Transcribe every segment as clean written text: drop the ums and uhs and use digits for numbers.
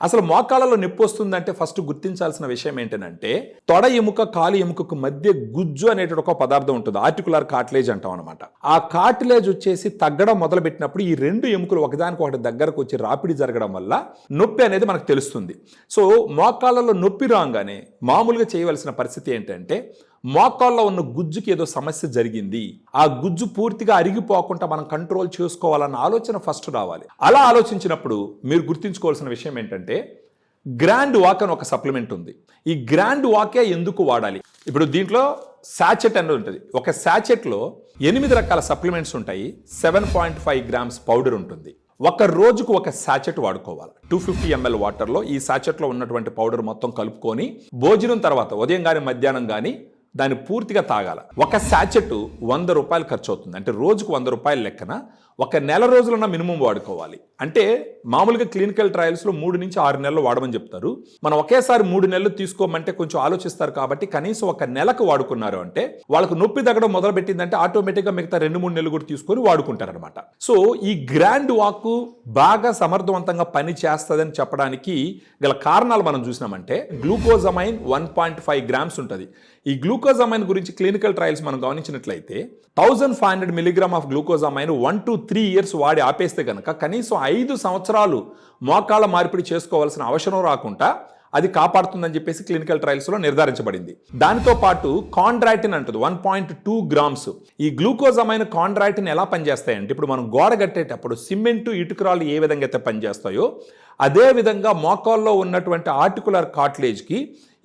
అసలు మోకాళ్ళలో నొప్పి వస్తుందంటే ఫస్ట్ గుర్తించాల్సిన విషయం ఏంటంటే తొడ ఎముక కాలు ఎముకకు మధ్య గుజ్జు అనేటువంటి ఒక పదార్థం ఉంటుంది, ఆర్టికులర్ కార్టిలేజ్ అంటాం అనమాట. ఆ కార్టిలేజ్ వచ్చేసి తగ్గడం మొదలు పెట్టినప్పుడు ఈ రెండు ఎముకలు ఒకదానికి ఒకటి దగ్గరకు వచ్చి రాపిడి జరగడం వల్ల నొప్పి అనేది మనకు తెలుస్తుంది. సో మోకాళ్ళలో నొప్పి రాగానే మామూలుగా చేయవలసిన పరిస్థితి ఏంటంటే మోకాల్లో ఉన్న గుజ్జుకి ఏదో సమస్య జరిగింది, ఆ గుజ్జు పూర్తిగా అరిగిపోకుండా మనం కంట్రోల్ చేసుకోవాలన్న ఆలోచన ఫస్ట్ రావాలి. అలా ఆలోచించినప్పుడు మీరు గుర్తుంచుకోవాల్సిన విషయం ఏంటంటే గ్రాండ్ వాక్ అని ఒక సప్లిమెంట్ ఉంది. ఈ గ్రాండ్ వాకే ఎందుకు వాడాలి? ఇప్పుడు దీంట్లో సాచెట్ అనేది ఉంటుంది. ఒక సాచెట్లో 8 రకాల సప్లిమెంట్స్ ఉంటాయి. 7.5 గ్రామ్స్ పౌడర్ ఉంటుంది. ఒక రోజుకు ఒక సాచెట్ వాడుకోవాలి. 250 ml వాటర్లో ఈ సాచెట్లో ఉన్నటువంటి పౌడర్ మొత్తం కలుపుకొని భోజనం తర్వాత ఉదయం కానీ మధ్యాహ్నం కానీ దాన్ని పూర్తిగా తాగాల. ఒక సాచెట్ 100 రూపాయలు ఖర్చు అవుతుంది. అంటే రోజుకు 100 రూపాయల లెక్కన ఒక నెల రోజులన్న మినిమం వాడుకోవాలి. అంటే మామూలుగా క్లినికల్ ట్రయల్స్లో 3 నుంచి 6 నెలలు వాడమని చెప్తారు. మనం ఒకేసారి 3 నెలలు తీసుకోమంటే కొంచెం ఆలోచిస్తారు. కాబట్టి కనీసం ఒక నెలకు వాడుకున్నారు అంటే వాళ్ళకు నొప్పి తగ్గడం మొదలు పెట్టిందంటే ఆటోమేటిక్గా మిగతా 2-3 నెలలు కూడా తీసుకొని వాడుకుంటారనమాట. సో ఈ గ్రాండ్ వాక్ బాగా సమర్థవంతంగా పని చేస్తుందని చెప్పడానికి గల కారణాలు మనం చూసినామంటే గ్లూకోజమైన్ 1.5 గ్రామ్స్ ఉంటుంది. ఈ గ్లూకోజమైన్ గురించి క్లినికల్ ట్రయల్స్ మనం గమనించినట్లయితే 1500 milligram of glucosamine 1 to 3 years వాడి ఆపేస్తే కనుక కనీసం 5 సంవత్సరాలు మోకాళ్ళ మార్పిడి చేసుకోవాల్సిన అవసరం రాకుండా అది కాపాడుతుందని చెప్పేసి క్లినికల్ ట్రయల్స్లో నిర్ధారించబడింది. దానితో పాటు కాండ్రాటిన్ అంటుంది 1.2 గ్రామ్స్. ఈ గ్లూకోజమైన్ కాండ్రాటిన్ ఎలా పనిచేస్తాయంటే ఇప్పుడు మనం గోడ కట్టేటప్పుడు సిమెంటు ఇటుకరాలు ఏ విధంగా అయితే పనిచేస్తాయో అదే విధంగా మోకాల్లో ఉన్నటువంటి ఆర్టికులర్ కార్టిలేజ్కి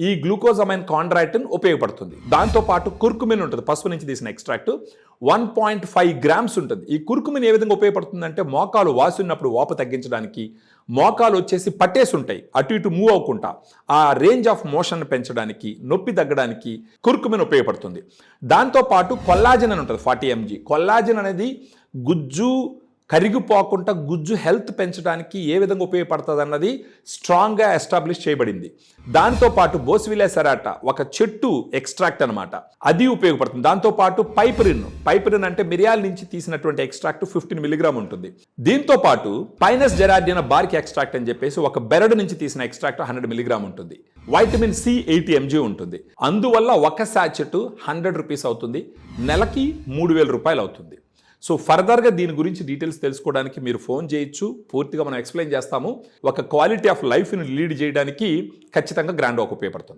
ఈ గ్లూకోజమైన్ కాండ్రాటిన్ ఉపయోగపడుతుంది. దాంతోపాటు కుర్కుమిన్ ఉంటుంది, పసుపు నుంచి తీసిన ఎక్స్ట్రాక్ట్ 1.5 గ్రామ్స్ ఉంటుంది. ఈ కుర్కుమిన్ ఏ విధంగా ఉపయోగపడుతుందంటే మోకాలు వాసినప్పుడు వాపు తగ్గించడానికి, మోకాలు వచ్చేసి పట్టేసి ఉంటాయి అటు ఇటు మూవ్ అవ్వకుండా ఆ రేంజ్ ఆఫ్ మోషన్ పెంచడానికి, నొప్పి తగ్గడానికి కుర్కుమిన్ ఉపయోగపడుతుంది. దాంతోపాటు కొల్లాజెన్ అని ఉంటుంది 40 mg. కొల్లాజెన్ అనేది గుజ్జు కరిగిపోకుండా గుజ్జు హెల్త్ పెంచడానికి ఏ విధంగా ఉపయోగపడుతుంది అన్నది స్ట్రాంగ్గా ఎస్టాబ్లిష్ చేయబడింది. దాంతోపాటు బోస్విలా సెరాటా ఒక చెట్టు ఎక్స్ట్రాక్ట్ అనమాట, అది ఉపయోగపడుతుంది. దాంతోపాటు పైపరిన్ అంటే మిరియాల నుంచి తీసినటువంటి ఎక్స్ట్రాక్ట్ 15 మిలీగ్రామ్ ఉంటుంది. దీంతో పాటు పైనస్ జెరార్డినా బార్క్ ఎక్స్ట్రాక్ట్ అని చెప్పేసి ఒక బెరడు నుంచి తీసిన ఎక్స్ట్రాక్ట్ 100 మిలీగ్రామ్ ఉంటుంది. వైటమిన్ సి 80 mg ఉంటుంది. అందువల్ల ఒక సాచెట్ 100 రూపీస్ అవుతుంది, నెలకి 3000 రూపాయలు అవుతుంది. సో ఫర్దర్గా దీని గురించి డీటెయిల్స్ తెలుసుకోవడానికి మీరు ఫోన్ చేయొచ్చు, పూర్తిగా మనం ఎక్స్ప్లెయిన్ చేస్తాము. ఒక క్వాలిటీ ఆఫ్ లైఫ్ని లీడ్ చేయడానికి ఖచ్చితంగా గ్రాండ్ వాక్ ఉపయోగపడుతుంది.